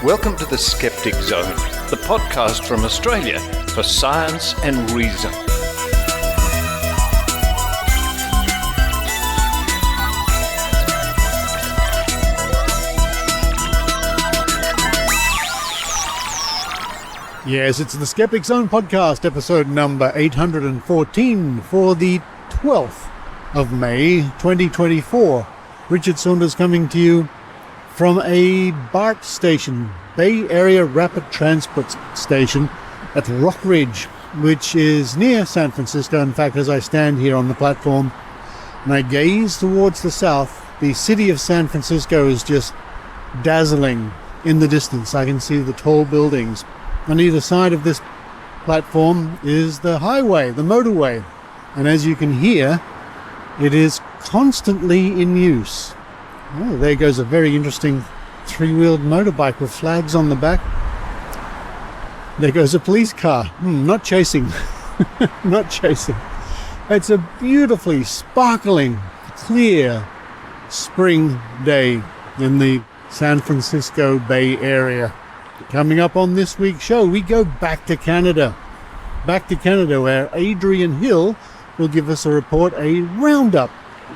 Welcome to the Skeptic Zone, the podcast from Australia for science and reason. Yes, it's the Skeptic Zone podcast, episode number 814 for the 12th of May 2024. Richard Saunders coming to you from a BART station, Bay Area Rapid Transport Station at Rockridge, which is near San Francisco. In fact, as I stand here on the platform and I gaze towards the south, the city of San Francisco is just dazzling in the distance. I can see the tall buildings. On either side of this platform is the highway, the motorway, and as you can hear, it is constantly in use. Oh, there goes a very interesting three-wheeled motorbike with flags on the back. There goes a police car. Not chasing. Not chasing. It's a beautifully sparkling, clear spring day in the San Francisco Bay Area. Coming up on this week's show, we go back to Canada. Back to Canada, where Adrienne Hill will give us a report, a roundup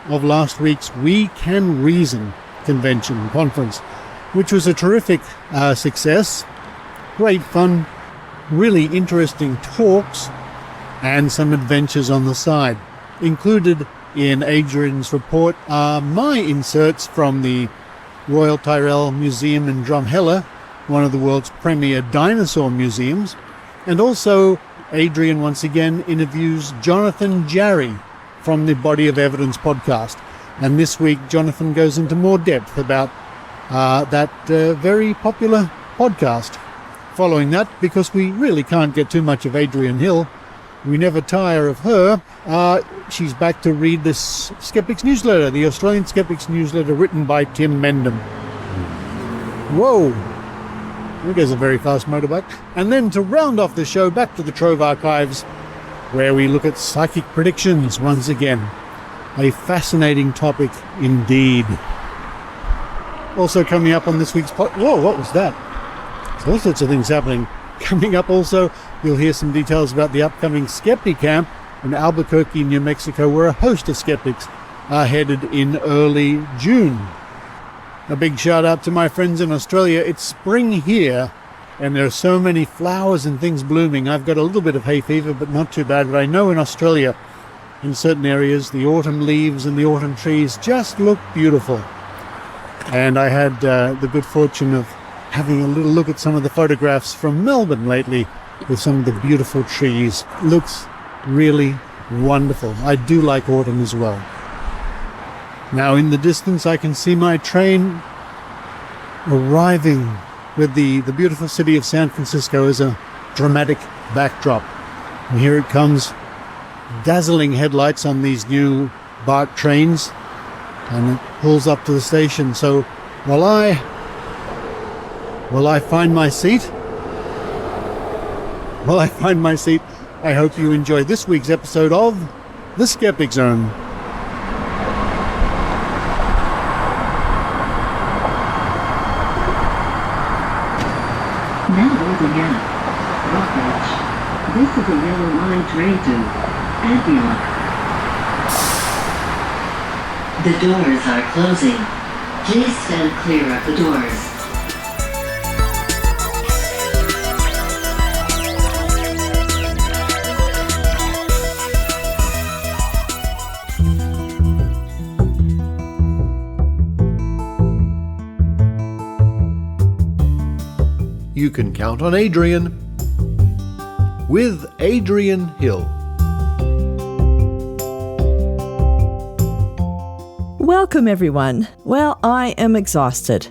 of last week's We Can Reason conference, which was a terrific success. Great fun, really interesting talks, and some adventures on the side. Included in Adrienne's report are my inserts from the Royal Tyrrell Museum in Drumheller, one of the world's premier dinosaur museums, and also Adrienne once again interviews Jonathan Jarry from the Body of Evidence podcast. And this week Jonathan goes into more depth about that very popular podcast. Following that, because we really can't get too much of Adrienne Hill, we never tire of her, she's back to read this Skeptics Newsletter, the Australian Skeptics Newsletter written by Tim Mendham. Whoa! There goes a very fast motorbike. And then to round off the show, back to the Trove archives, where we look at psychic predictions once again. A fascinating topic indeed. Also coming up on this week's whoa, what was that? There's all sorts of things happening. Coming up also, you'll hear some details about the upcoming Sckepticamap in Albuquerque, New Mexico, where a host of skeptics are headed in early June. A big shout out to my friends in Australia. It's spring here and there are so many flowers and things blooming. I've got a little bit of hay fever, but not too bad. But I know in Australia, in certain areas, the autumn leaves and the autumn trees just look beautiful. And I had the good fortune of having a little look at some of the photographs from Melbourne lately with some of the beautiful trees. Looks really wonderful. I do like autumn as well. Now in the distance I can see my train arriving with the beautiful city of San Francisco as a dramatic backdrop. And here it comes, dazzling headlights on these new BART trains, and it pulls up to the station. So while I find my seat, I hope you enjoy this week's episode of The Skeptic Zone. Now loading out. Rockridge. This is a yellow line train to Antioch. The doors are closing. Please stand clear of the doors. You can count on Adrienne with Adrienne Hill. Welcome, everyone. Well, I am exhausted.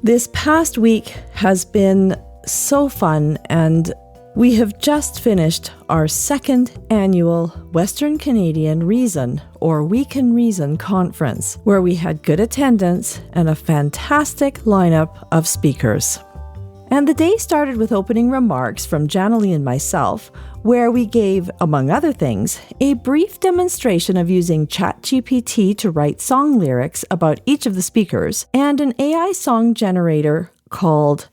This past week has been so fun, and we have just finished our second annual Western Canadian Reason, or We Can Reason conference, where we had good attendance and a fantastic lineup of speakers. And the day started with opening remarks from Janely and myself, where we gave, among other things, a brief demonstration of using ChatGPT to write song lyrics about each of the speakers, and an AI song generator called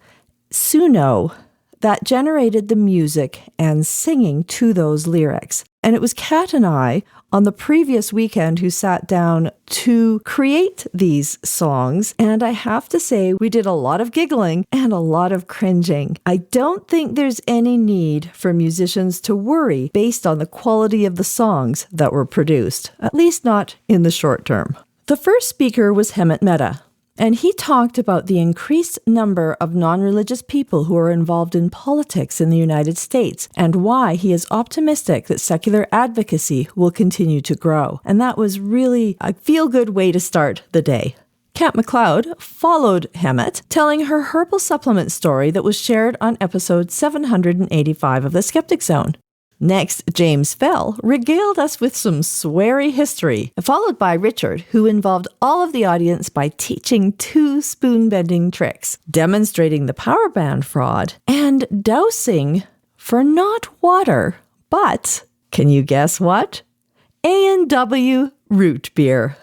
Suno that generated the music and singing to those lyrics. And it was Kat and I on the previous weekend who sat down to create these songs. And I have to say, we did a lot of giggling and a lot of cringing. I don't think there's any need for musicians to worry based on the quality of the songs that were produced, at least not in the short term. The first speaker was Hemant Mehta, and he talked about the increased number of non-religious people who are involved in politics in the United States and why he is optimistic that secular advocacy will continue to grow. And that was really a feel-good way to start the day. Kat McLeod followed Hemant, telling her herbal supplement story that was shared on episode 785 of the Skeptic Zone. Next, James Fell regaled us with some sweary history, followed by Richard, who involved all of the audience by teaching 2 spoon-bending tricks, demonstrating the power band fraud, and dousing for not water, but, can you guess what? A&W root beer.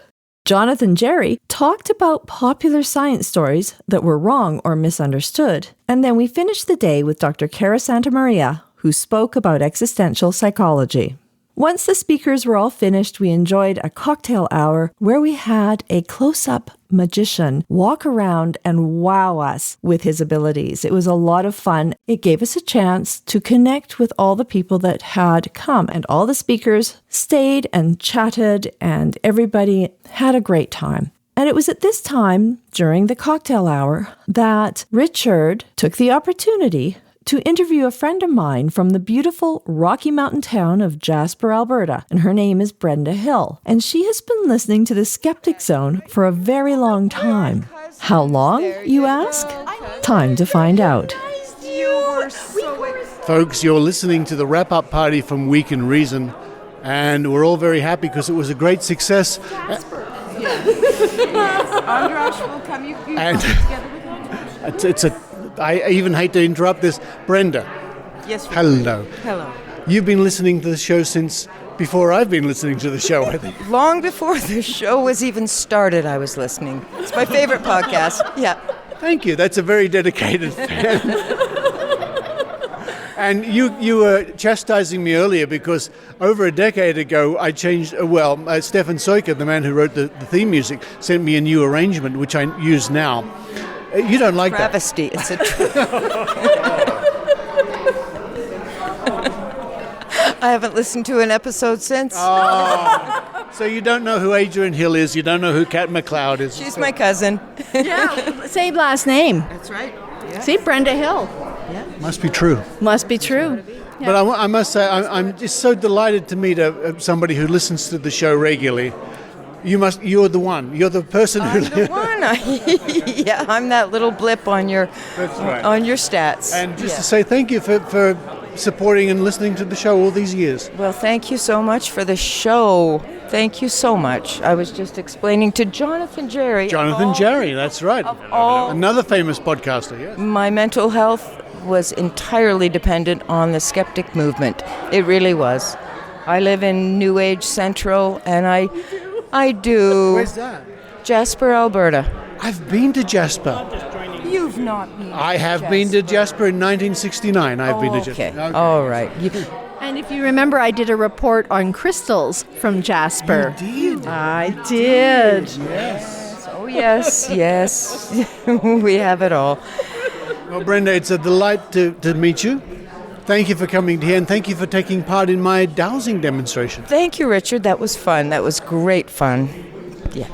Jonathan Jarry talked about popular science stories that were wrong or misunderstood, and then we finished the day with Dr. Cara Santamaria, who spoke about existential psychology. Once the speakers were all finished, we enjoyed a cocktail hour where we had a close-up magician walk around and wow us with his abilities. It was a lot of fun. It gave us a chance to connect with all the people that had come, and all the speakers stayed and chatted, and everybody had a great time. And it was at this time, during the cocktail hour, that Richard took the opportunity to interview a friend of mine from the beautiful Rocky Mountain town of Jasper, Alberta, and her name is Brenda Hill. And she has been listening to the Skeptic Zone for a very long time. How long, you ask? Time to find out. Folks, you're listening to the wrap-up party from Week in Reason, and we're all very happy because it was a great success. Andras will come. You And together with him? I even hate to interrupt this. Brenda. Yes. Hello. Hello. You've been listening to the show since before I've been listening to the show, I think. Long before the show was even started, I was listening. It's my favorite podcast. Yeah. Thank you. That's a very dedicated fan. And you were chastising me earlier because over a decade ago I changed, Stefan Soiker, the man who wrote the theme music, sent me a new arrangement, which I use now. You don't like Travesty. that? It's a I haven't listened to an episode since. Oh. So you don't know who Adrienne Hill is, you don't know who Kat McLeod is. She's my cousin. Yeah, same last name. That's right. Yeah. See, Brenda Hill. Yeah. Must be true. Must be true. But I must say, I'm just so delighted to meet somebody who listens to the show regularly. You're the one. You're the person who. I'm the one. Yeah, I'm that little blip on your That's right. on your stats. And just to say thank you for supporting and listening to the show all these years. Well, thank you so much for the show. Thank you so much. I was just explaining to Jonathan Jarry. Jonathan Jarry, that's right. Another famous podcaster, yes. My mental health was entirely dependent on the skeptic movement. It really was. I live in New Age Central, and I do. Where's that? Jasper, Alberta. I've been to Jasper. You've not been. I have been to Jasper in 1969. I've been to Jasper. Okay. All right. And if you remember, I did a report on crystals from Jasper. You did. I did. Yes. Oh, yes, yes. We have it all. Well, Brenda, it's a delight to meet you. Thank you for coming here, and thank you for taking part in my dowsing demonstration. Thank you, Richard. That was fun. That was great fun. Yeah.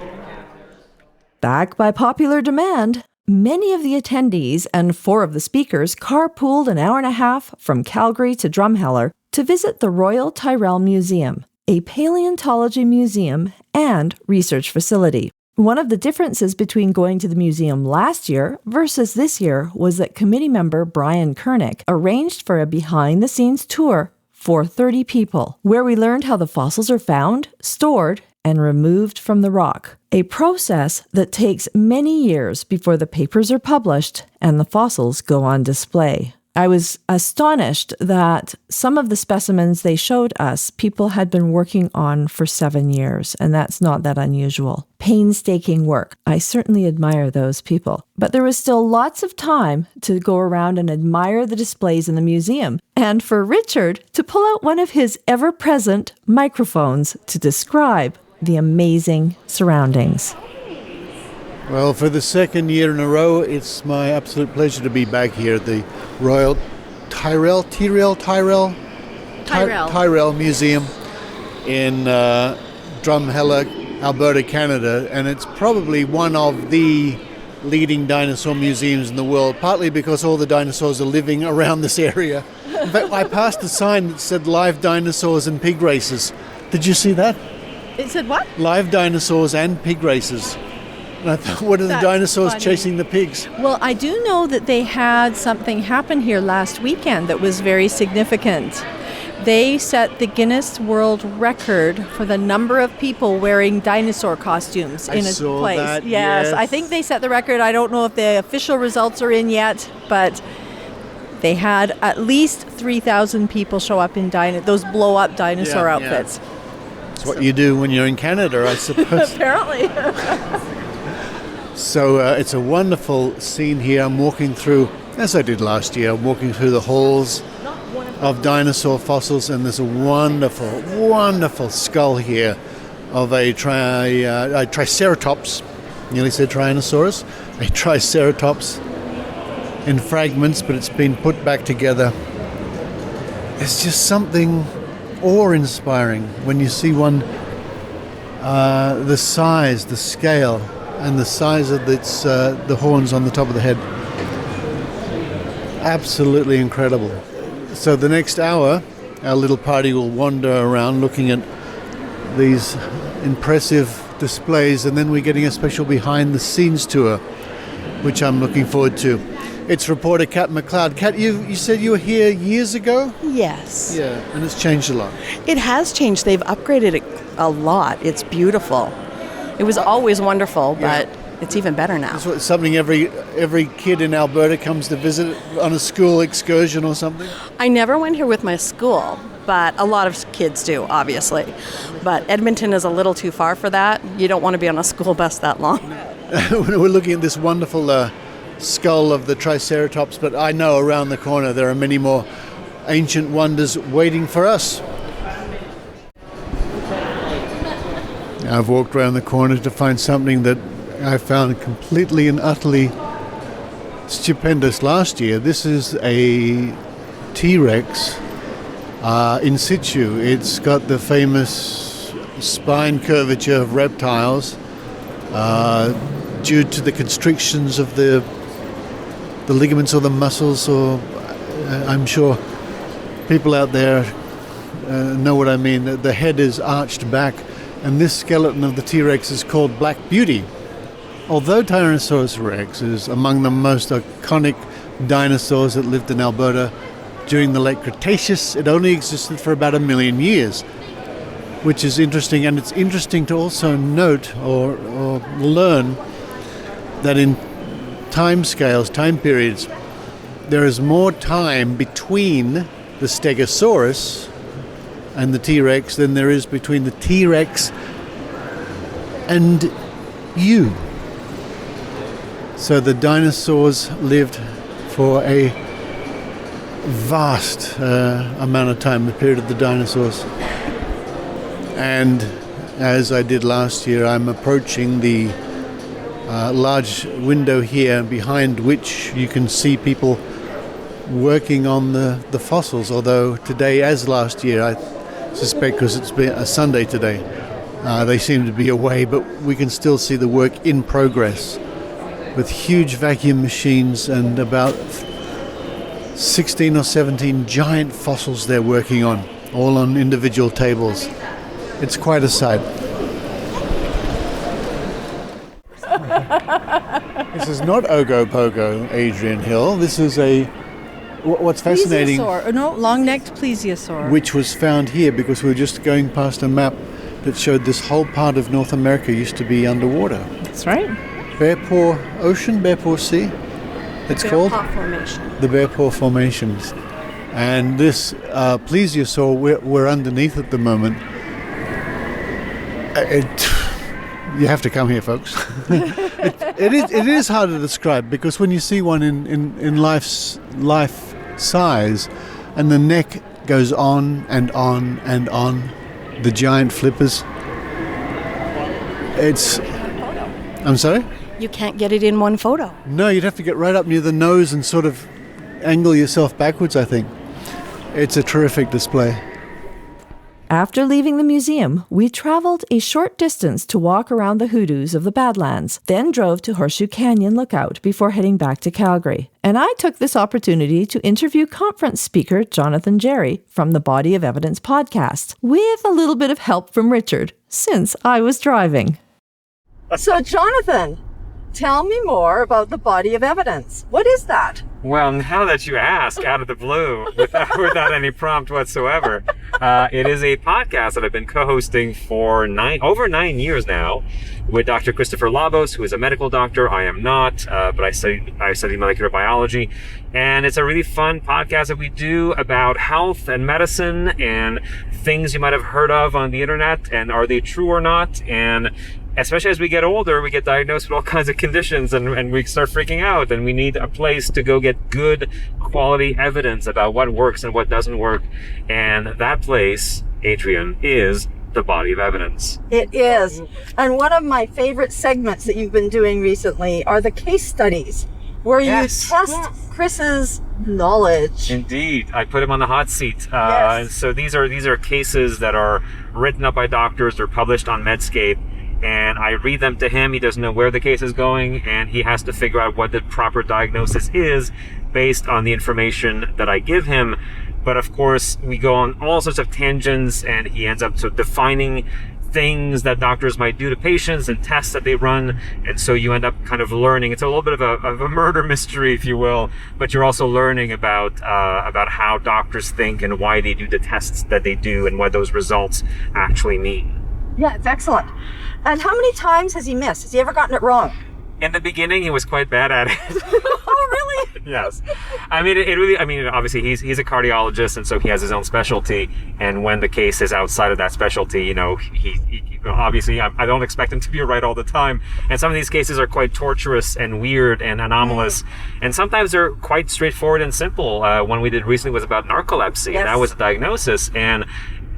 Back by popular demand, many of the attendees and 4 of the speakers carpooled an hour and a half from Calgary to Drumheller to visit the Royal Tyrrell Museum, a paleontology museum and research facility. One of the differences between going to the museum last year versus this year was that committee member Brian Kernick arranged for a behind-the-scenes tour for 30 people, where we learned how the fossils are found, stored, and removed from the rock, a process that takes many years before the papers are published and the fossils go on display. I was astonished that some of the specimens they showed us, people had been working on for 7 years, and that's not that unusual. Painstaking work. I certainly admire those people. But there was still lots of time to go around and admire the displays in the museum, and for Richard to pull out one of his ever-present microphones to describe the amazing surroundings. Well, for the second year in a row, it's my absolute pleasure to be back here at the Royal Tyrrell Museum in Drumheller, Alberta, Canada. And it's probably one of the leading dinosaur museums in the world, partly because all the dinosaurs are living around this area. In fact, I passed a sign that said live dinosaurs and pig races. Did you see that? It said what? Live dinosaurs and pig races. And I thought, what are the dinosaurs chasing the pigs? Well, I do know that they had something happen here last weekend that was very significant. They set the Guinness World Record for the number of people wearing dinosaur costumes in a place. That, yes, I think they set the record. I don't know if the official results are in yet, but they had at least 3,000 people show up in those blow-up dinosaur outfits. That's what you do when you're in Canada, I suppose. Apparently. So it's a wonderful scene here. I'm walking through, as I did last year, I'm walking through the halls of dinosaur fossils, and there's a wonderful, wonderful skull here of a triceratops. Nearly said Tyrannosaurus. A triceratops in fragments, but it's been put back together. It's just something awe-inspiring when you see one, the size, the scale, and the size of its the horns on the top of the head. Absolutely incredible. So the next hour, our little party will wander around looking at these impressive displays, and then we're getting a special behind-the-scenes tour, which I'm looking forward to. It's reporter Kat McLeod. Kat, you said you were here years ago? Yes. Yeah, and it's changed a lot. It has changed. They've upgraded it a lot. It's beautiful. It was always wonderful, but it's even better now. It's something every kid in Alberta comes to visit on a school excursion or something? I never went here with my school, but a lot of kids do, obviously. But Edmonton is a little too far for that. You don't want to be on a school bus that long. We're looking at this wonderful skull of the Triceratops, but I know around the corner there are many more ancient wonders waiting for us. I've walked around the corner to find something that I found completely and utterly stupendous last year. This is a T-Rex in situ. It's got the famous spine curvature of reptiles due to the constrictions of the ligaments or the muscles, or I'm sure people out there know what I mean. The head is arched back, and this skeleton of the T-Rex is called Black Beauty. Although Tyrannosaurus rex is among the most iconic dinosaurs that lived in Alberta during the late Cretaceous, it only existed for about 1 million years, which is interesting. And it's interesting to also note or learn that in time periods, there is more time between the Stegosaurus and the T-Rex than there is between the T-Rex and you. So the dinosaurs lived for a vast amount of time, the period of the dinosaurs. And as I did last year, I'm approaching the large window here behind which you can see people working on the fossils, although today, as last year, I suspect because it's been a Sunday today, they seem to be away, but we can still see the work in progress with huge vacuum machines and about 16 or 17 giant fossils they're working on, all on individual tables. It's quite a sight. This is not Ogopogo, Adrienne Hill. This is what's fascinating... Plesiosaur. No, long-necked plesiosaur. Which was found here because we were just going past a map that showed this whole part of North America used to be underwater. That's right. Bearpaw Ocean, Bearpaw Sea. it's Bear called? Paw Formation. The Bear Paw Formations. And this plesiosaur, we're underneath at the moment. You have to come here, folks. It is hard to describe, because when you see one in life size, and the neck goes on and on and on, the giant flippers. I'm sorry? You can't get it in one photo. No, you'd have to get right up near the nose and sort of angle yourself backwards, I think. It's a terrific display. After leaving the museum, we traveled a short distance to walk around the hoodoos of the Badlands, then drove to Horseshoe Canyon Lookout before heading back to Calgary. And I took this opportunity to interview conference speaker Jonathan Jarry from the Body of Evidence podcast, with a little bit of help from Richard, since I was driving. So, Jonathan, tell me more about the Body of Evidence. What is that? Well, now that you ask out of the blue, without any prompt whatsoever, it is a podcast that I've been co-hosting for over 9 years now with Dr. Christopher Labos, who is a medical doctor. I am not, but I study molecular biology. And it's a really fun podcast that we do about health and medicine and things you might have heard of on the internet, and are they true or not? And especially as we get older, we get diagnosed with all kinds of conditions, and we start freaking out, and we need a place to go get good quality evidence about what works and what doesn't work. And that place, Adrienne, is the Body of Evidence. It is. And one of my favorite segments that you've been doing recently are the case studies, where you test Chris's knowledge. Indeed. I put him on the hot seat. Yes. And so these are cases that are written up by doctors or published on Medscape. And I read them to him. He doesn't know where the case is going, and he has to figure out what the proper diagnosis is based on the information that I give him. But of course, we go on all sorts of tangents, and he ends up sort of defining things that doctors might do to patients and tests that they run. And so you end up kind of learning. It's a little bit of a murder mystery, if you will, but you're also learning about how doctors think and why they do the tests that they do and what those results actually mean. Yeah, it's excellent. And how many times has he missed? Has he ever gotten it wrong? In the beginning, he was quite bad at it. Oh, really? Yes. I mean, obviously he's a cardiologist, and so he has his own specialty. And when the case is outside of that specialty, he obviously, I don't expect him to be right all the time. And some of these cases are quite torturous and weird and anomalous. And sometimes they're quite straightforward and simple. One we did recently was about narcolepsy. Yes. And that was a diagnosis. And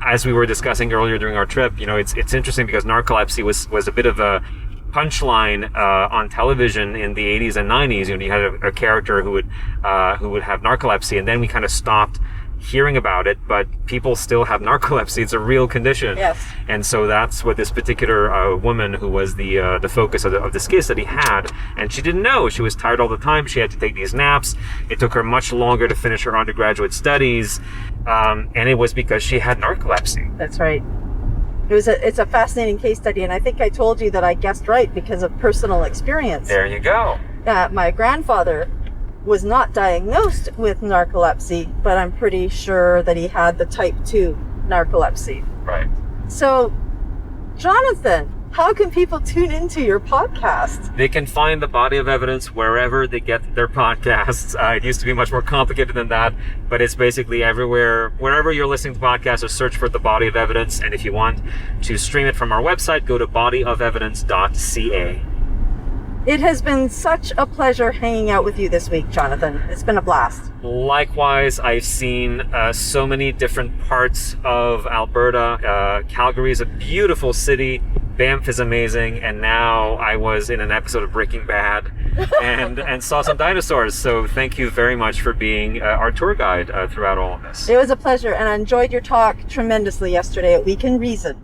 as we were discussing earlier during our trip, it's interesting because narcolepsy was a bit of a punchline on television in the 80s and 90s. You had a character who would have narcolepsy, and then we kind of stopped hearing about it, but people still have narcolepsy. It's a real condition. Yes. And so that's what this particular woman, who was the focus of this case, that he had, and she didn't know. She was tired all the time. She had to take these naps. It took her much longer to finish her undergraduate studies, and it was because she had narcolepsy. That's right. It's a fascinating case study, and I think I told you that I guessed right because of personal experience. There you go. My grandfather was not diagnosed with narcolepsy, but I'm pretty sure that he had the type 2 narcolepsy. Right. So, Jonathan, how can people tune into your podcast? They can find the Body of Evidence wherever they get their podcasts. It used to be much more complicated than that, but it's basically everywhere. Wherever you're listening to podcasts, or search for the Body of Evidence. And if you want to stream it from our website, go to bodyofevidence.ca. It has been such a pleasure hanging out with you this week, Jonathan. It's been a blast. Likewise, I've seen so many different parts of Alberta. Calgary is a beautiful city. Banff is amazing. And now I was in an episode of Breaking Bad and saw some dinosaurs. So thank you very much for being our tour guide throughout all of this. It was a pleasure, and I enjoyed your talk tremendously yesterday at Week in Reason.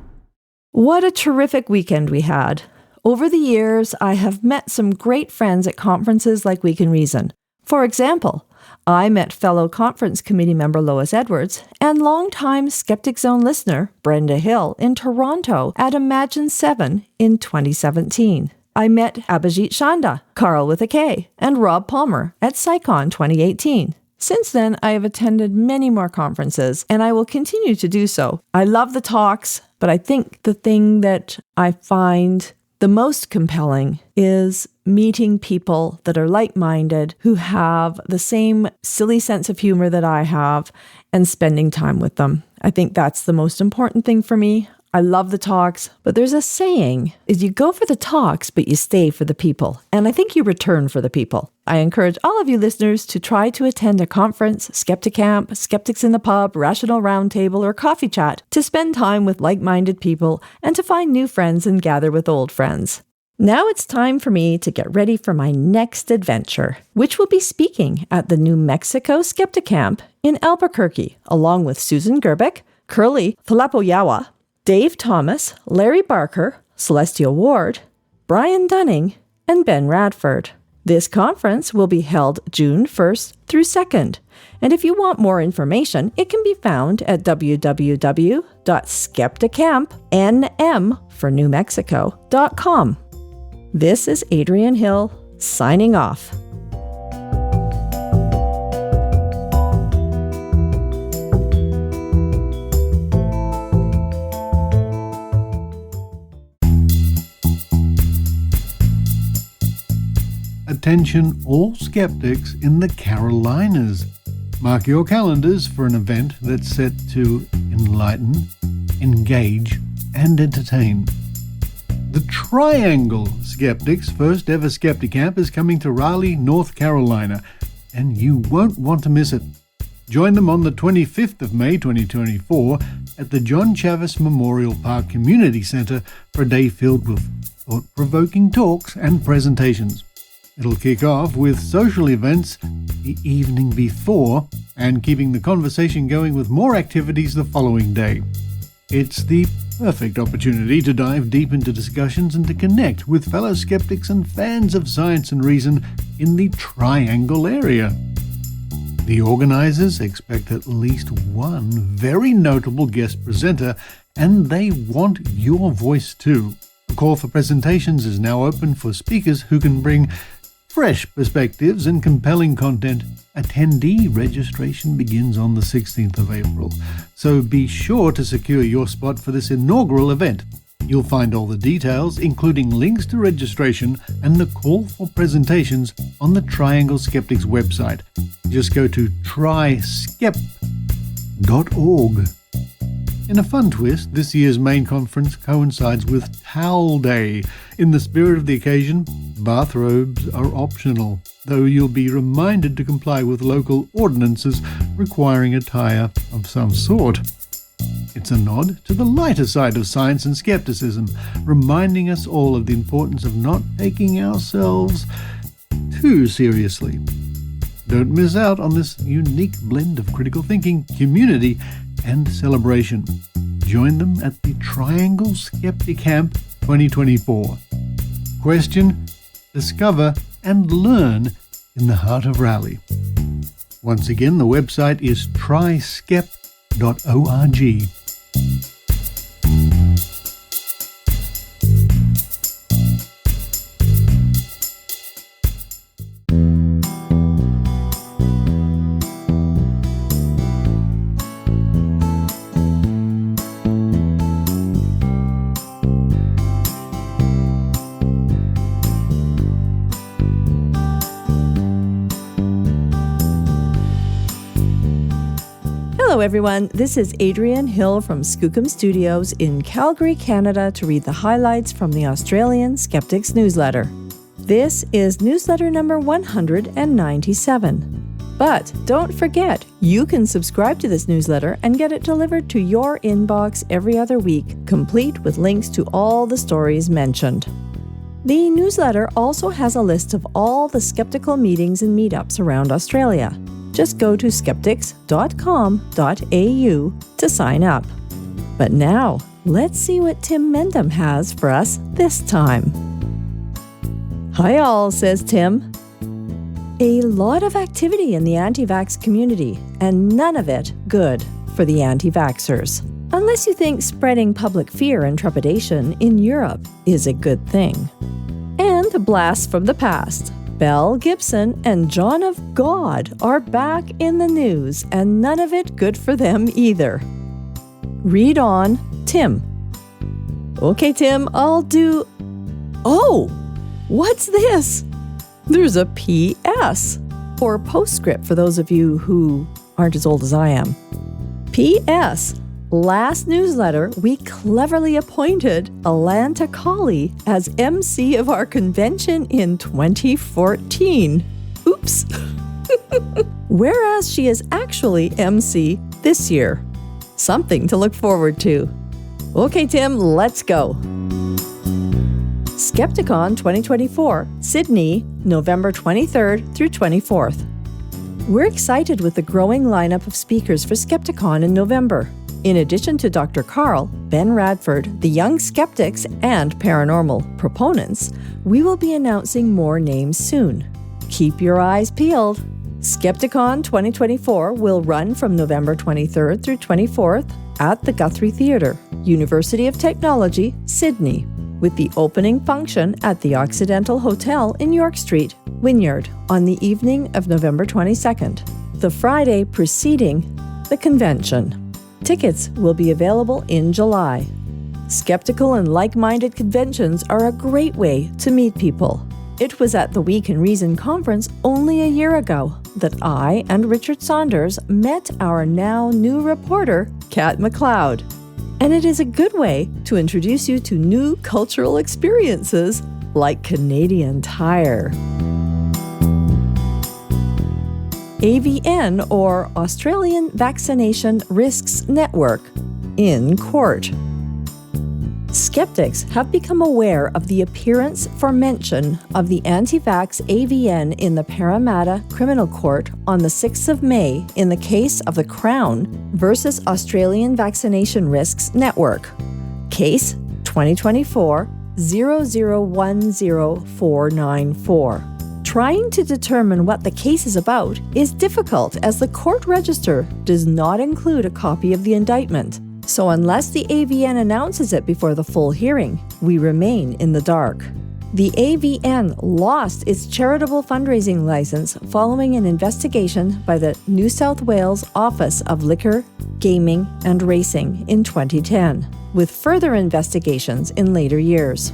What a terrific weekend we had. Over the years, I have met some great friends at conferences like Week in Reason. For example, I met fellow conference committee member Lois Edwards and longtime Skeptic Zone listener Brenda Hill in Toronto at Imagine 7 in 2017. I met Abhijit Chanda, Carl with a K, and Rob Palmer at PsyCon 2018. Since then, I have attended many more conferences, and I will continue to do so. I love the talks, but I think the thing that I find the most compelling is meeting people that are like-minded, who have the same silly sense of humor that I have, and spending time with them. I think that's the most important thing for me. I love the talks, but there's a saying, is you go for the talks, but you stay for the people. And I think you return for the people. I encourage all of you listeners to try to attend a conference, Sckepticamap, Skeptics in the Pub, Rational Roundtable, or Coffee Chat to spend time with like-minded people and to find new friends and gather with old friends. Now it's time for me to get ready for my next adventure, which will be speaking at the New Mexico Sckepticamap in Albuquerque, along with Susan Gerbeck, Curly Falapoyawa, Dave Thomas, Larry Barker, Celestial Ward, Brian Dunning, and Ben Radford. This conference will be held June 1st through 2nd, and if you want more information, it can be found at www.Sckepticamp, for New Mexico.com. This is Adrienne Hill, signing off. Attention all skeptics in the Carolinas. Mark your calendars for an event that's set to enlighten, engage, and entertain. The Triangle Skeptics' first ever Skepticamap is coming to Raleigh, North Carolina, and you won't want to miss it. Join them on the 25th of May 2024 at the John Chavis Memorial Park Community Center for a day filled with thought-provoking talks and presentations. It'll kick off with social events the evening before and keeping the conversation going with more activities the following day. It's the perfect opportunity to dive deep into discussions and to connect with fellow skeptics and fans of science and reason in the Triangle area. The organizers expect at least one very notable guest presenter, and they want your voice too. The call for presentations is now open for speakers who can bring fresh perspectives and compelling content. Attendee registration begins on the 16th of April, so be sure to secure your spot for this inaugural event. You'll find all the details, including links to registration and the call for presentations, on the Triangle Skeptics website. Just go to tryskep.org. In a fun twist, this year's main conference coincides with Towel Day. In the spirit of the occasion, bathrobes are optional, though you'll be reminded to comply with local ordinances requiring attire of some sort. It's a nod to the lighter side of science and skepticism, reminding us all of the importance of not taking ourselves too seriously. Don't miss out on this unique blend of critical thinking, community, and celebration. Join them at the Triangle Sckepticamap 2024. Question, discover, and learn in the heart of Raleigh. Once again, the website is tryskep.org. Hello everyone, this is Adrienne Hill from Skeptic Studios in Calgary, Canada, to read the highlights from the Australian Skeptics Newsletter. This is newsletter number 197. But don't forget, you can subscribe to this newsletter and get it delivered to your inbox every other week, complete with links to all the stories mentioned. The newsletter also has a list of all the skeptical meetings and meetups around Australia. Just go to skeptics.com.au to sign up. But now, let's see what Tim Mendham has for us this time. Hi all, says Tim. A lot of activity in the anti-vax community, and none of it good for the anti-vaxxers. Unless you think spreading public fear and trepidation in Europe is a good thing. And a blast from the past. Belle Gibson and John of God are back in the news, and none of it good for them either. Read on, Tim. Okay, Tim, I'll do... Oh! What's this? There's a PS, or postscript for those of you who aren't as old as I am. PS. Last newsletter, we cleverly appointed Alanta Colley as MC of our convention in 2014. Oops. Whereas she is actually MC this year. Something to look forward to. Okay, Tim, let's go. Skepticon 2024, Sydney, November 23rd through 24th. We're excited with the growing lineup of speakers for Skepticon in November. In addition to Dr. Carl, Ben Radford, the young skeptics, and paranormal proponents, we will be announcing more names soon. Keep your eyes peeled. Skepticon 2024 will run from November 23rd through 24th at the Guthrie Theatre, University of Technology, Sydney, with the opening function at the Occidental Hotel in York Street, Wynyard, on the evening of November 22nd, the Friday preceding the convention. Tickets will be available in July. Skeptical and like-minded conventions are a great way to meet people. It was at the Week in Reason conference only a year ago that I and Richard Saunders met our now new reporter, Kat McLeod. And it is a good way to introduce you to new cultural experiences like Canadian Tire. AVN, or Australian Vaccination Risks Network, in court. Skeptics have become aware of the appearance for mention of the anti-vax AVN in the Parramatta Criminal Court on the 6th of May in the case of the Crown versus Australian Vaccination Risks Network, case 2024 0010494. Trying to determine what the case is about is difficult as the court register does not include a copy of the indictment. So unless the AVN announces it before the full hearing, we remain in the dark. The AVN lost its charitable fundraising license following an investigation by the New South Wales Office of Liquor, Gaming and Racing in 2010, with further investigations in later years.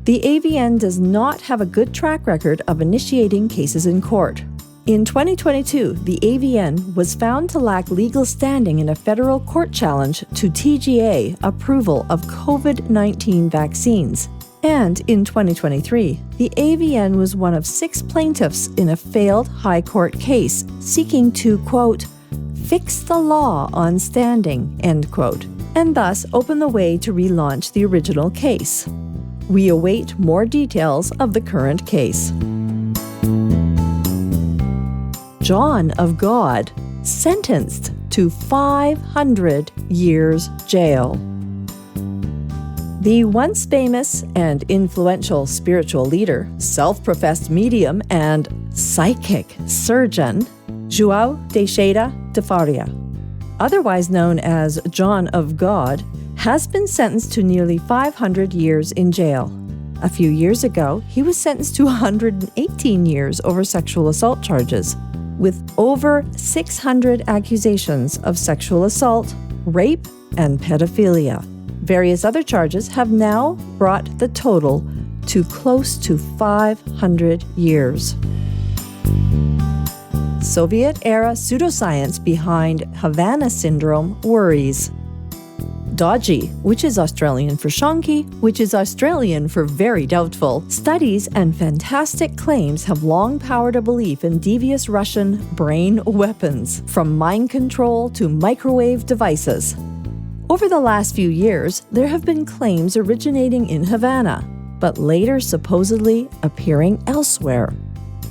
The AVN does not have a good track record of initiating cases in court. In 2022, the AVN was found to lack legal standing in a federal court challenge to TGA approval of COVID-19 vaccines. And in 2023, the AVN was one of 6 plaintiffs in a failed high court case seeking to, quote, fix the law on standing, end quote, and thus open the way to relaunch the original case. We await more details of the current case. John of God, sentenced to 500 years jail. The once famous and influential spiritual leader, self-professed medium, and psychic surgeon, João Teixeira de Faria, otherwise known as John of God, has been sentenced to nearly 500 years in jail. A few years ago, he was sentenced to 118 years over sexual assault charges, with over 600 accusations of sexual assault, rape, and pedophilia. Various other charges have now brought the total to close to 500 years. Soviet-era pseudoscience behind Havana syndrome worries. Dodgy, which is Australian for shonky, which is Australian for very doubtful, studies and fantastic claims have long powered a belief in devious Russian brain weapons, from mind control to microwave devices. Over the last few years, there have been claims originating in Havana, but later supposedly appearing elsewhere.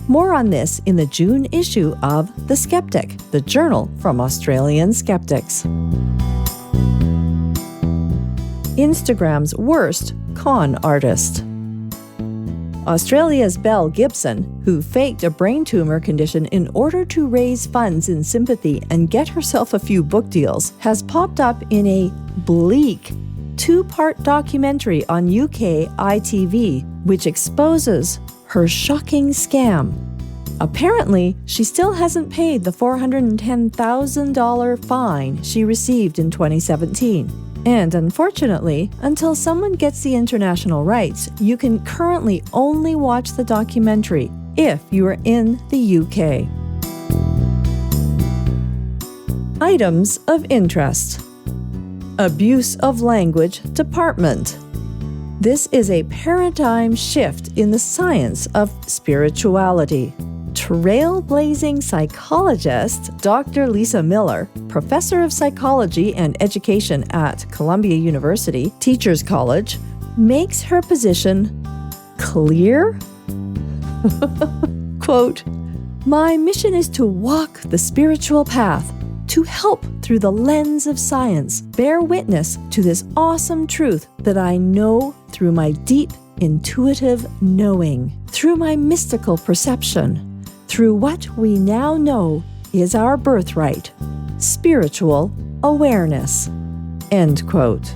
More on this in the June issue of The Skeptic, the journal from Australian skeptics. Instagram's worst con artist. Australia's Belle Gibson, who faked a brain tumor condition in order to raise funds in sympathy and get herself a few book deals, has popped up in a bleak 2-part documentary on UK ITV, which exposes her shocking scam. Apparently, she still hasn't paid the $410,000 fine she received in 2017. And unfortunately, until someone gets the international rights, you can currently only watch the documentary if you are in the UK. Items of interest. Abuse of language department. This is a paradigm shift in the science of spirituality. Trailblazing psychologist Dr. Lisa Miller, professor of psychology and education at Columbia University Teachers College, makes her position clear. Quote, "My mission is to walk the spiritual path, to help through the lens of science, bear witness to this awesome truth that I know through my deep intuitive knowing, through my mystical perception, through what we now know is our birthright, spiritual awareness." End quote.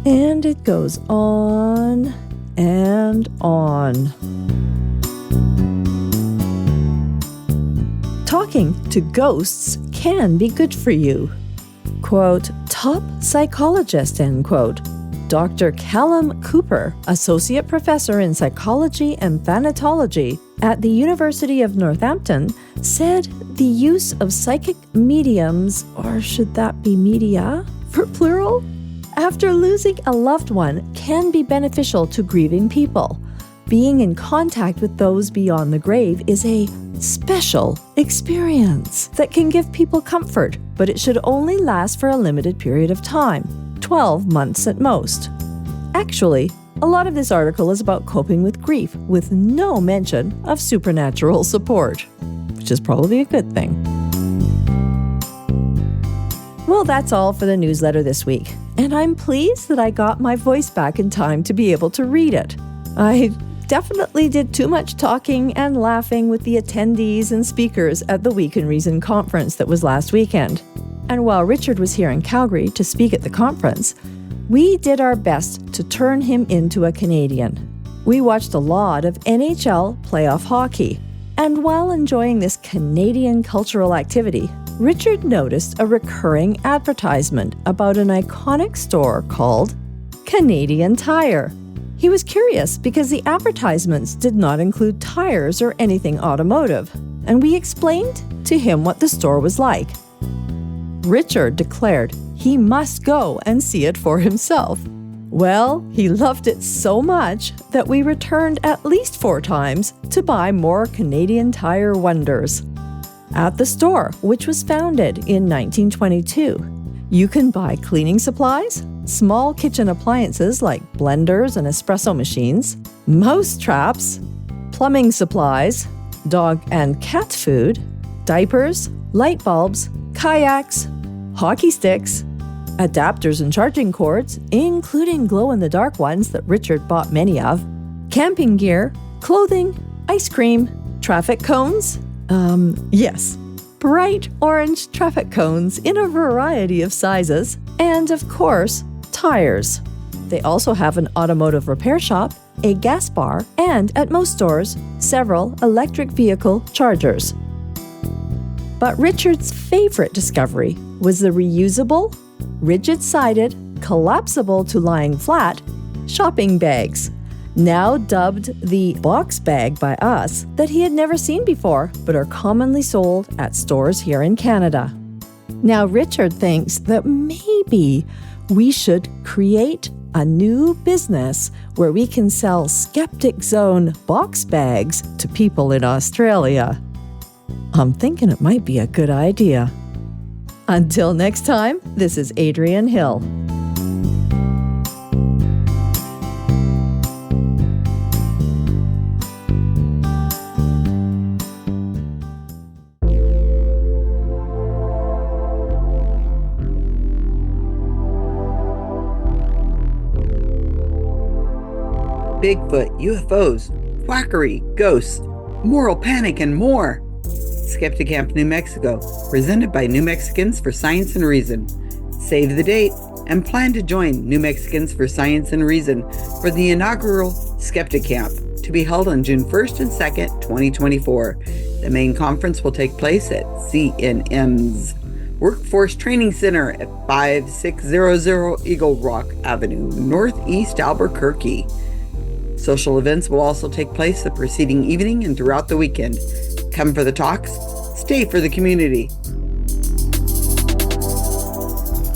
And it goes on and on. Talking to ghosts can be good for you. Quote, "Top psychologist," end quote. Dr. Callum Cooper, associate professor in psychology and thanatology at the University of Northampton, said the use of psychic mediums, or should that be media for plural, after losing a loved one can be beneficial to grieving people. Being in contact with those beyond the grave is a special experience that can give people comfort, but it should only last for a limited period of time, 12 months at most. Actually, a lot of this article is about coping with grief, with no mention of supernatural support, which is probably a good thing. Well, that's all for the newsletter this week, and I'm pleased that I got my voice back in time to be able to read it. I definitely did too much talking and laughing with the attendees and speakers at the Week in Reason conference that was last weekend. And while Richard was here in Calgary to speak at the conference, we did our best to turn him into a Canadian. We watched a lot of NHL playoff hockey, and while enjoying this Canadian cultural activity, Richard noticed a recurring advertisement about an iconic store called Canadian Tire. He was curious because the advertisements did not include tires or anything automotive, and we explained to him what the store was like. Richard declared he must go and see it for himself. Well, he loved it so much that we returned at least 4 times to buy more Canadian Tire wonders. At the store, which was founded in 1922, you can buy cleaning supplies, small kitchen appliances like blenders and espresso machines, mouse traps, plumbing supplies, dog and cat food, diapers, light bulbs, kayaks, hockey sticks, adapters and charging cords, including glow-in-the-dark ones that Richard bought many of, camping gear, clothing, ice cream, traffic cones, yes, bright orange traffic cones in a variety of sizes, and of course, tires. They also have an automotive repair shop, a gas bar, and at most stores, several electric vehicle chargers. But Richard's favorite discovery was the reusable, rigid-sided, collapsible to lying flat shopping bags, now dubbed the box bag by us, that he had never seen before but are commonly sold at stores here in Canada. Now Richard thinks that maybe we should create a new business where we can sell Skeptic Zone box bags to people in Australia. I'm thinking it might be a good idea. Until next time, this is Adrienne Hill. Bigfoot, UFOs, quackery, ghosts, moral panic, and more. Sckepticamap, New Mexico, presented by New Mexicans for Science and Reason. Save the date and plan to join New Mexicans for Science and Reason for the inaugural Sckepticamap to be held on June 1st and 2nd, 2024. The main conference will take place at CNM's Workforce Training Center at 5600 Eagle Rock Avenue, Northeast Albuquerque. Social events will also take place the preceding evening and throughout the weekend. Come for the talks, stay for the community.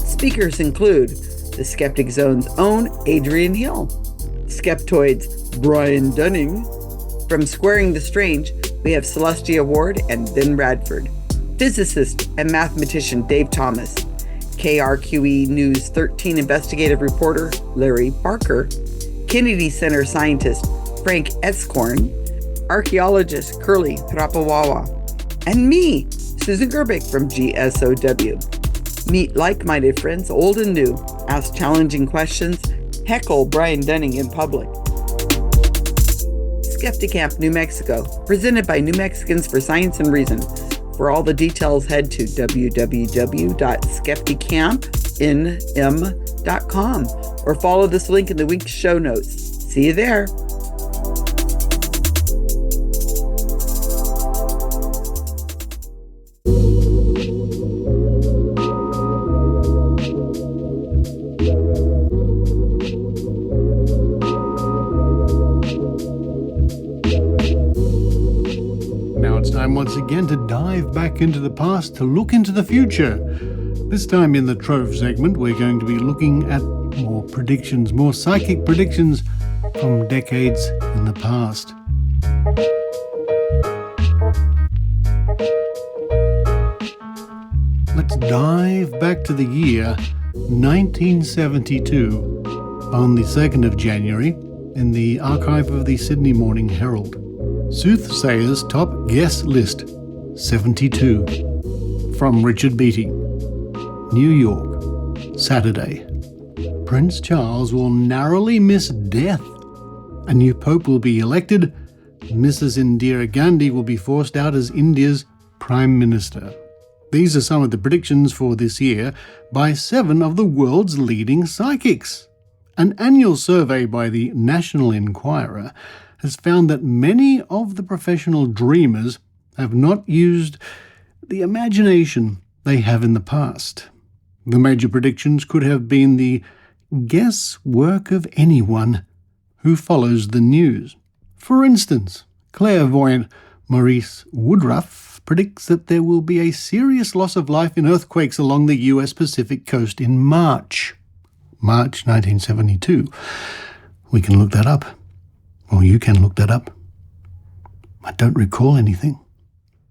Speakers include the Skeptic Zone's own Adrienne Hill, Skeptoid's Brian Dunning. From Squaring the Strange, we have Celestia Ward and Ben Radford, physicist and mathematician Dave Thomas, KRQE News 13 investigative reporter Larry Barker, Kennedy Center scientist Frank Escorn, archaeologist Curly Trapawawa, and me, Susan Gerbic from GSOW. Meet like-minded friends, old and new, ask challenging questions, heckle Brian Dunning in public. Sckepticamap New Mexico, presented by New Mexicans for Science and Reason. For all the details, head to www.sckepticampnm.com or follow this link in the week's show notes. See you there. Once again to dive back into the past to look into the future. This time in the Trove segment, we're going to be looking at more predictions, more psychic predictions from decades in the past. Let's dive back to the year 1972 on the 2nd of January in the archive of the Sydney Morning Herald. Soothsayers Top Guess List 72 from Richard Beattie. New York, Saturday. Prince Charles will narrowly miss death. A new pope will be elected. Mrs. Indira Gandhi will be forced out as India's Prime Minister. These are some of the predictions for this year by 7 of the world's leading psychics. An annual survey by the National Enquirer has found that many of the professional dreamers have not used the imagination they have in the past. The major predictions could have been the guesswork of anyone who follows the news. For instance, clairvoyant Maurice Woodruff predicts that there will be a serious loss of life in earthquakes along the US Pacific coast in March 1972. We can look that up. Or you can look that up. I don't recall anything.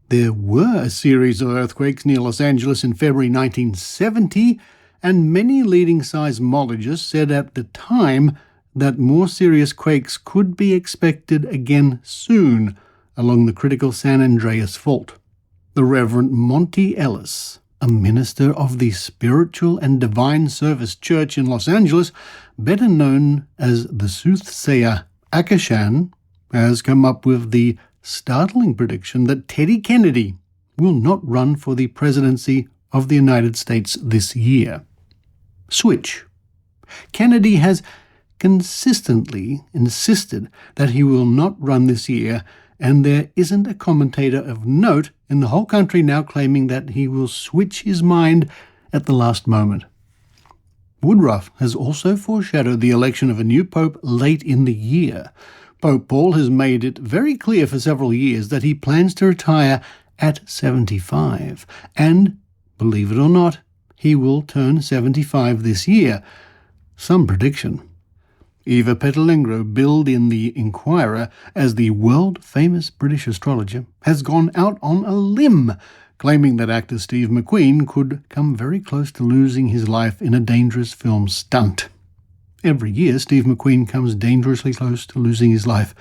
There were a series of earthquakes near Los Angeles in February 1970, and many leading seismologists said at the time that more serious quakes could be expected again soon along the critical San Andreas Fault. The Reverend Monty Ellis, a minister of the Spiritual and Divine Service Church in Los Angeles, better known as the soothsayer Akashan, has come up with the startling prediction that Teddy Kennedy will not run for the presidency of the United States this year. Switch. Kennedy has consistently insisted that he will not run this year, and there isn't a commentator of note in the whole country now claiming that he will switch his mind at the last moment. Woodruff has also foreshadowed the election of a new pope late in the year. Pope Paul has made it very clear for several years that he plans to retire at 75, and, believe it or not, he will turn 75 this year. Some prediction. Eva Petulengro, billed in the Enquirer as the world-famous British astrologer, has gone out on a limb, claiming that actor Steve McQueen could come very close to losing his life in a dangerous film stunt. Every year, Steve McQueen comes dangerously close to losing his life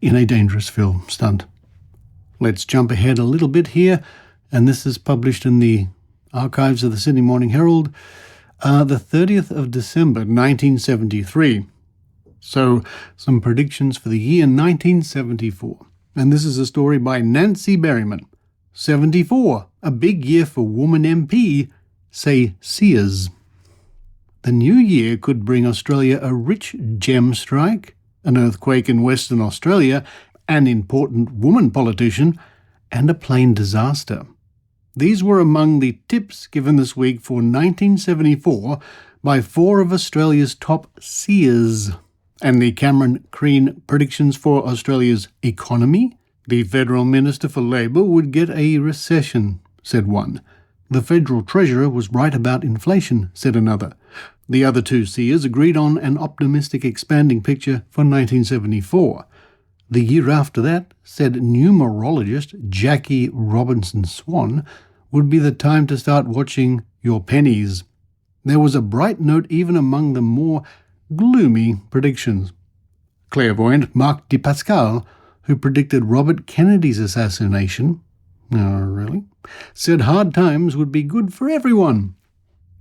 in a dangerous film stunt. Let's jump ahead a little bit here, and this is published in the archives of the Sydney Morning Herald, the 30th of December, 1973. So, some predictions for the year 1974. And this is a story by Nancy Berryman. 74, a big year for woman MP, say seers. The new year could bring Australia a rich gem strike, an earthquake in Western Australia, an important woman politician, and a plane disaster. These were among the tips given this week for 1974 by 4 of Australia's top seers. And the Cameron Crean predictions for Australia's economy? The Federal Minister for Labour would get a recession, said one. The Federal Treasurer was right about inflation, said another. The other 2 seers agreed on an optimistic expanding picture for 1974. The year after that, said numerologist Jackie Robinson-Swan, would be the time to start watching your pennies. There was a bright note even among the more gloomy predictions. Clairvoyant Marc de Pascal, who predicted Robert Kennedy's assassination, said hard times would be good for everyone.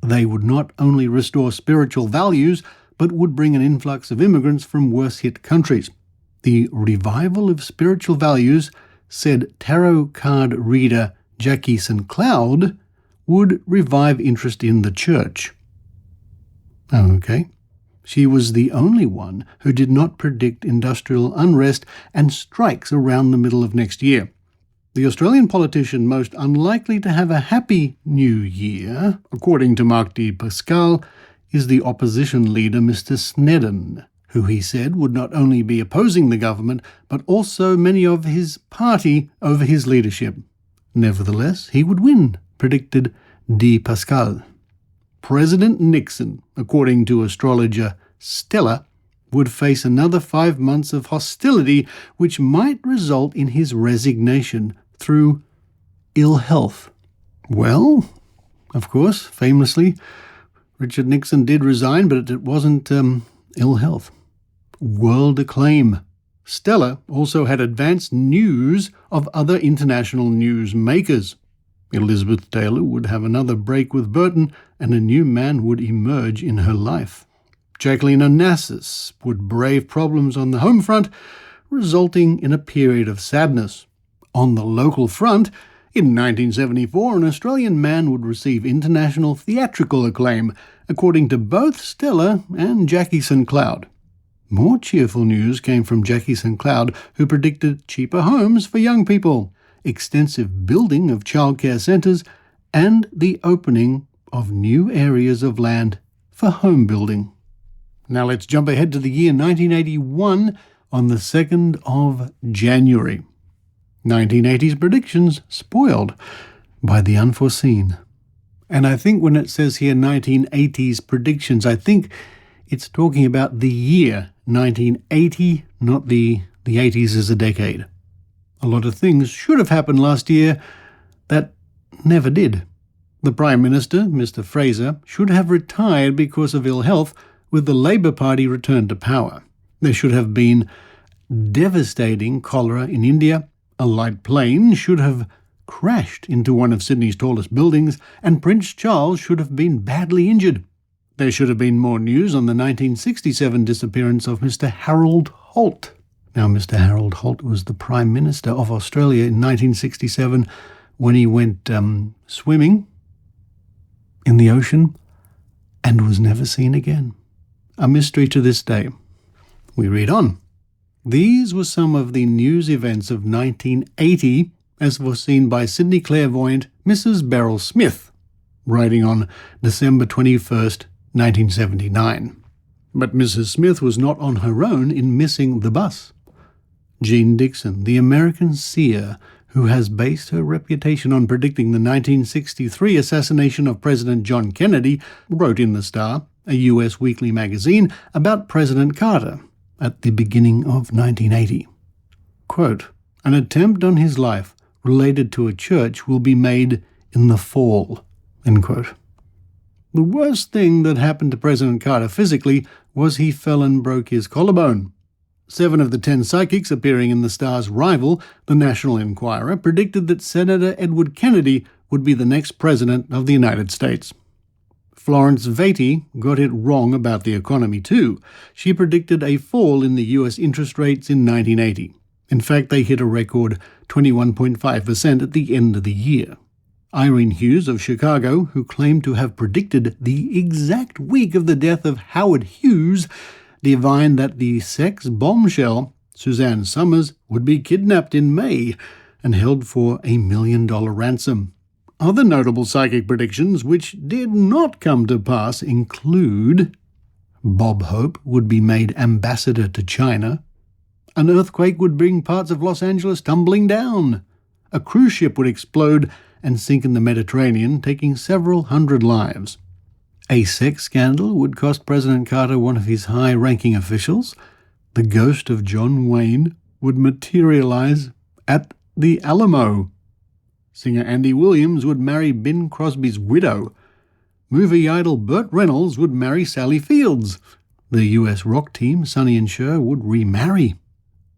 They would not only restore spiritual values, but would bring an influx of immigrants from worse-hit countries. The revival of spiritual values, said tarot card reader Jackie St. Cloud, would revive interest in the church. Okay. She was the only one who did not predict industrial unrest and strikes around the middle of next year. The Australian politician most unlikely to have a happy new year, according to Marc de Pascal, is the opposition leader Mr. Snedden, who he said would not only be opposing the government, but also many of his party over his leadership. Nevertheless, he would win, predicted de Pascal. President Nixon, according to astrologer Stella, would face another 5 months of hostility which might result in his resignation through ill health. Well, of course, famously, Richard Nixon did resign, but it wasn't ill health. World acclaim. Stella also had advanced news of other international news makers. Elizabeth Taylor would have another break with Burton, and a new man would emerge in her life. Jacqueline Onassis would brave problems on the home front, resulting in a period of sadness. On the local front, in 1974, an Australian man would receive international theatrical acclaim, according to both Stella and Jackie St. Cloud. More cheerful news came from Jackie St. Cloud, who predicted cheaper homes for young people, extensive building of childcare centres, and the opening of new areas of land for home building. Now let's jump ahead to the year 1981 on the 2nd of January. 1980's predictions spoiled by the unforeseen. And I think when it says here 1980's predictions, I think it's talking about the year 1980, not the 80s as a decade. A lot of things should have happened last year that never did. The Prime Minister, Mr. Fraser, should have retired because of ill health with the Labour Party returned to power. There should have been devastating cholera in India, a light plane should have crashed into one of Sydney's tallest buildings, and Prince Charles should have been badly injured. There should have been more news on the 1967 disappearance of Mr. Harold Holt. Now, Mr. Harold Holt was the Prime Minister of Australia in 1967 when he went swimming in the ocean and was never seen again. A mystery to this day. We read on. These were some of the news events of 1980 as foreseen by Sydney clairvoyant Mrs. Beryl Smith, writing on December 21st, 1979. But Mrs. Smith was not on her own in missing the bus. Jean Dixon, the American seer who has based her reputation on predicting the 1963 assassination of President John Kennedy, wrote in The Star, a US weekly magazine, about President Carter at the beginning of 1980. Quote, an attempt on his life related to a church will be made in the fall. End quote. The worst thing that happened to President Carter physically was he fell and broke his collarbone. 7 of the 10 psychics appearing in The Star's rival, the National Enquirer, predicted that Senator Edward Kennedy would be the next president of the United States. Florence Vaty got it wrong about the economy too. She predicted a fall in the US interest rates in 1980. In fact, they hit a record 21.5% at the end of the year. Irene Hughes of Chicago, who claimed to have predicted the exact week of the death of Howard Hughes, divined that the sex bombshell, Suzanne Summers, would be kidnapped in May and held for $1 million ransom. Other notable psychic predictions which did not come to pass include Bob Hope would be made ambassador to China, an earthquake would bring parts of Los Angeles tumbling down, a cruise ship would explode and sink in the Mediterranean, taking several hundred lives. A sex scandal would cost President Carter one of his high-ranking officials. The ghost of John Wayne would materialize at the Alamo. Singer Andy Williams would marry Bing Crosby's widow. Movie idol Burt Reynolds would marry Sally Fields. The US rock team Sonny and Cher would remarry.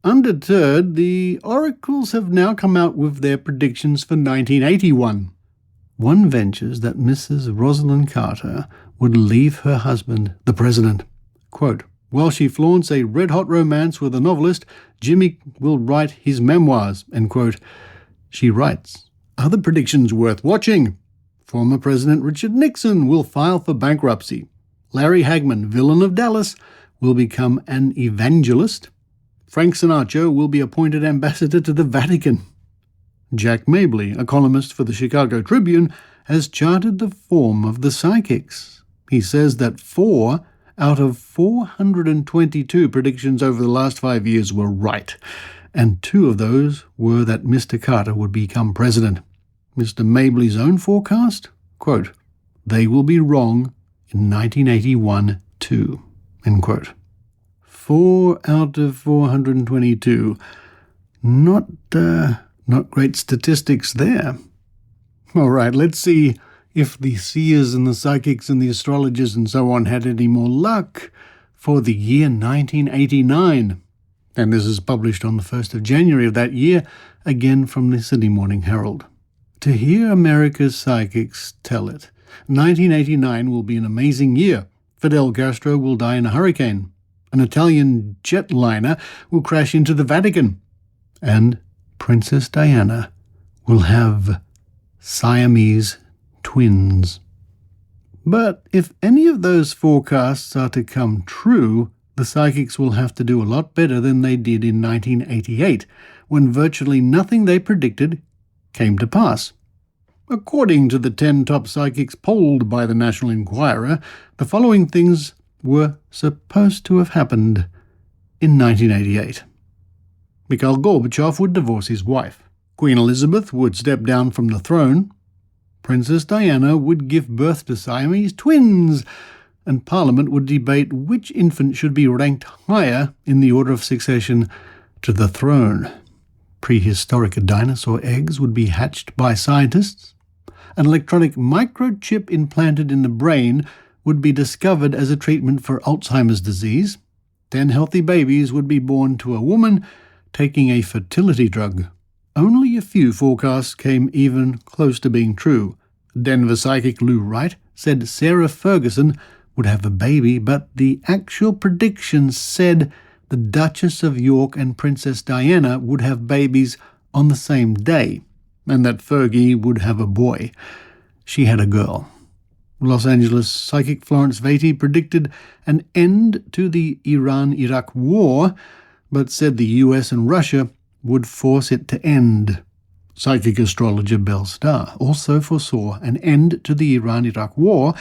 Undeterred, the oracles have now come out with their predictions for 1981. One ventures that Mrs. Rosalind Carter would leave her husband, the president. Quote, "While she flaunts a red-hot romance with a novelist, Jimmy will write his memoirs." End quote. She writes, "Other predictions worth watching. Former President Richard Nixon will file for bankruptcy. Larry Hagman, villain of Dallas, will become an evangelist. Frank Sinatra will be appointed ambassador to the Vatican. Jack Mabley, a columnist for the Chicago Tribune, has charted the form of the psychics. He says that 4 out of 422 predictions over the last 5 years were right, and 2 of those were that Mr. Carter would become president. Mr. Mabley's own forecast? Quote, "They will be wrong in 1981 too." End quote. 4 out of 422. Not great statistics there. All right, let's see if the seers and the psychics and the astrologers and so on had any more luck for the year 1989. And this is published on the 1st of January of that year, again from the Sydney Morning Herald. To hear America's psychics tell it, 1989 will be an amazing year. Fidel Castro will die in a hurricane. An Italian jetliner will crash into the Vatican. And Princess Diana will have Siamese twins. But if any of those forecasts are to come true, the psychics will have to do a lot better than they did in 1988, when virtually nothing they predicted came to pass. According to the 10 top psychics polled by the National Enquirer, the following things were supposed to have happened in 1988. Mikhail Gorbachev would divorce his wife. Queen Elizabeth would step down from the throne. Princess Diana would give birth to Siamese twins, and Parliament would debate which infant should be ranked higher in the order of succession to the throne. Prehistoric dinosaur eggs would be hatched by scientists. An electronic microchip implanted in the brain would be discovered as a treatment for Alzheimer's disease. 10 healthy babies would be born to a woman taking a fertility drug. Only a few forecasts came even close to being true. Denver psychic Lou Wright said Sarah Ferguson would have a baby, but the actual predictions said the Duchess of York and Princess Diana would have babies on the same day, and that Fergie would have a boy. She had a girl. Los Angeles psychic Florence Vati predicted an end to the Iran-Iraq war, but said the US and Russia would force it to end. Psychic astrologer Belle Starr also foresaw an end to the Iran-Iraq war,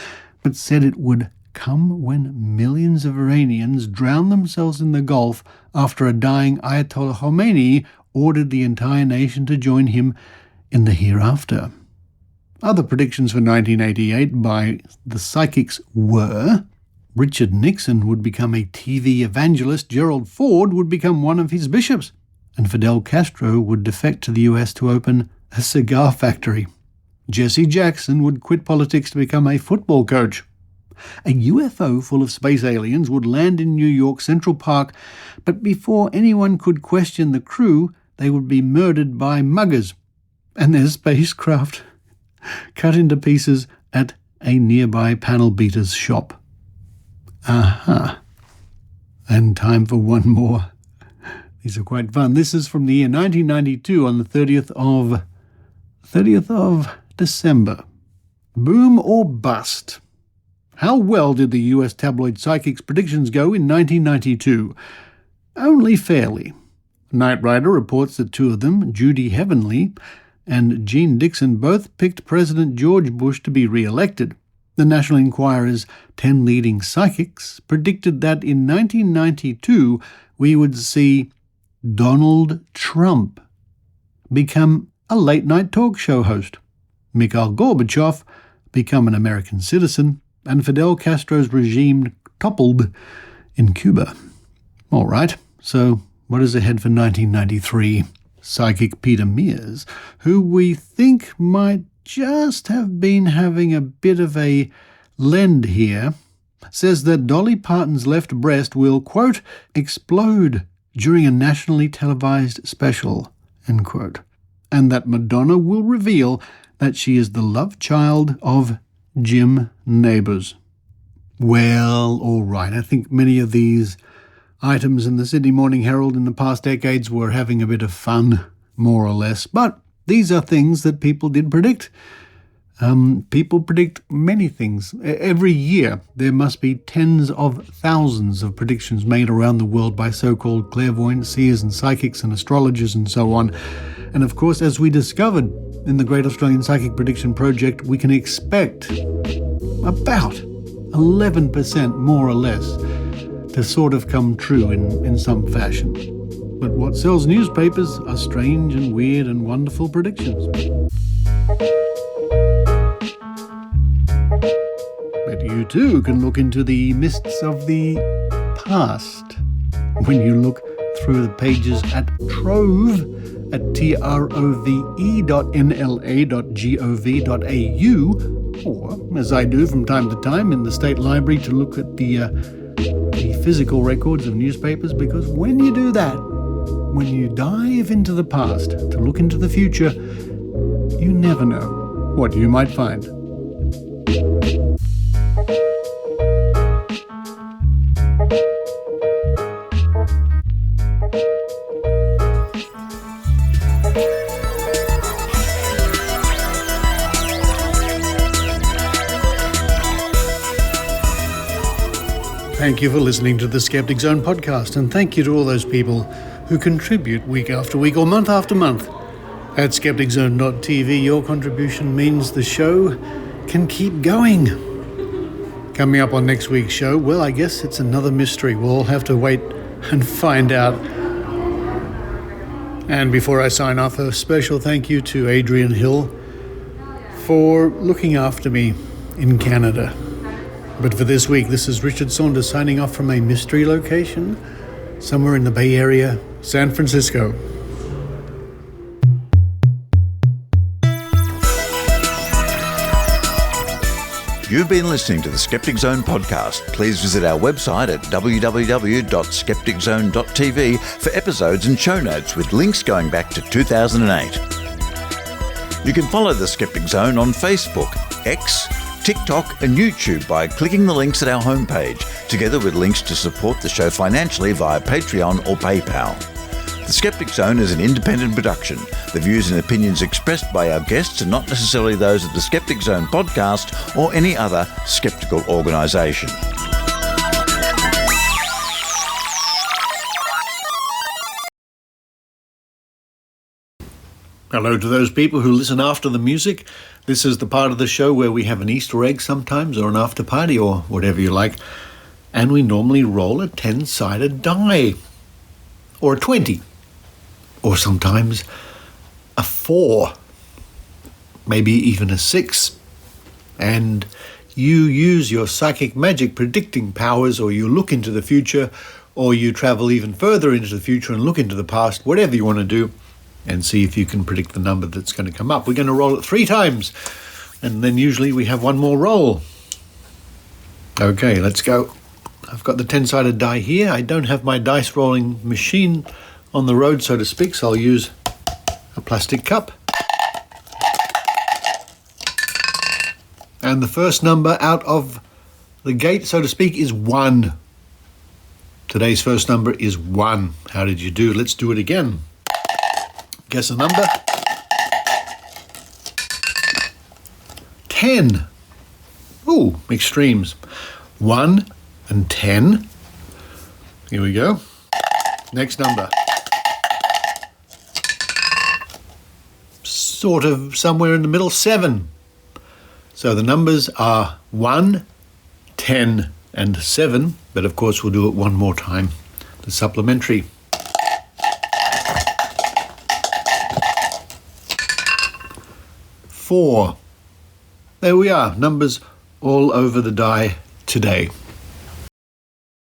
but said it would come when millions of Iranians drown themselves in the Gulf after a dying Ayatollah Khomeini ordered the entire nation to join him in the hereafter. Other predictions for 1988 by the psychics were: Richard Nixon would become a TV evangelist, Gerald Ford would become one of his bishops, and Fidel Castro would defect to the US to open a cigar factory. Jesse Jackson would quit politics to become a football coach. A UFO full of space aliens would land in New York Central Park, but before anyone could question the crew, they would be murdered by muggers, and their spacecraft cut into pieces at a nearby panel beater's shop. Aha. And time for one more. These are quite fun. This is from the year 1992 on the 30th of December. Boom or bust? How well did the US tabloid psychics' predictions go in 1992? Only fairly. Knight Rider reports that 2 of them, Judy Heavenly and Jean Dixon both picked President George Bush to be re-elected. The National Enquirer's 10 leading psychics predicted that in 1992 we would see Donald Trump become a late-night talk show host, Mikhail Gorbachev become an American citizen, and Fidel Castro's regime toppled in Cuba. All right, so what is ahead for 1993? Psychic Peter Mears, who we think might just have been having a bit of a lend here, says that Dolly Parton's left breast will, quote, explode during a nationally televised special, end quote, and that Madonna will reveal that she is the love child of Jim Nabors. Well, all right, I think many of these items in the Sydney Morning Herald in the past decades were having a bit of fun, more or less, but these are things that people did predict. People predict many things. Every year there must be tens of thousands of predictions made around the world by so-called clairvoyants, seers and psychics and astrologers and so on. And of course, as we discovered in the Great Australian Psychic Prediction Project, we can expect about 11% more or less to sort of come true in some fashion. But what sells newspapers are strange and weird and wonderful predictions. But you too can look into the mists of the past when you look through the pages at Trove, at trove.nla.gov.au, or, as I do from time to time, in the State Library to look at the physical records of newspapers, because when you do that, when you dive into the past to look into the future, you never know what you might find. Thank you for listening to the Skeptic Zone podcast, and thank you to all those people who contribute week after week or month after month. At SkepticZone.tv, your contribution means the show can keep going. Coming up on next week's show, well, I guess it's another mystery. We'll all have to wait and find out. And before I sign off, a special thank you to Adrienne Hill for looking after me in Canada. But for this week, this is Richard Saunders signing off from a mystery location somewhere in the Bay Area, San Francisco. You've been listening to the Skeptic Zone podcast. Please visit our website at www.skepticzone.tv for episodes and show notes with links going back to 2008. You can follow the Skeptic Zone on Facebook, X, TikTok and YouTube by clicking the links at our homepage, together with links to support the show financially via Patreon or PayPal. The Skeptic Zone is an independent production. The views and opinions expressed by our guests are not necessarily those of the Skeptic Zone podcast or any other skeptical organisation. Hello to those people who listen after the music. This is the part of the show where we have an Easter egg sometimes, or an after party, or whatever you like, and we normally roll a 10-sided die, or a 20, or sometimes a 4, maybe even a 6, and you use your psychic magic predicting powers, or you look into the future, or you travel even further into the future and look into the past, whatever you want to do, and see if you can predict the number that's going to come up. We're going to roll it 3 times, and then usually we have one more roll. Okay, let's go. I've got the 10-sided die here. I don't have my dice rolling machine on the road, so to speak, so I'll use a plastic cup. And the first number out of the gate, so to speak, is 1. Today's first number is 1. How did you do? Let's do it again. Guess a number. 10. Ooh, extremes. 1 and 10. Here we go. Next number. sort of somewhere in the middle, 7. So the numbers are 1, 10 and 7, but of course we'll do it one more time, the supplementary. 4. There we are, numbers all over the die today.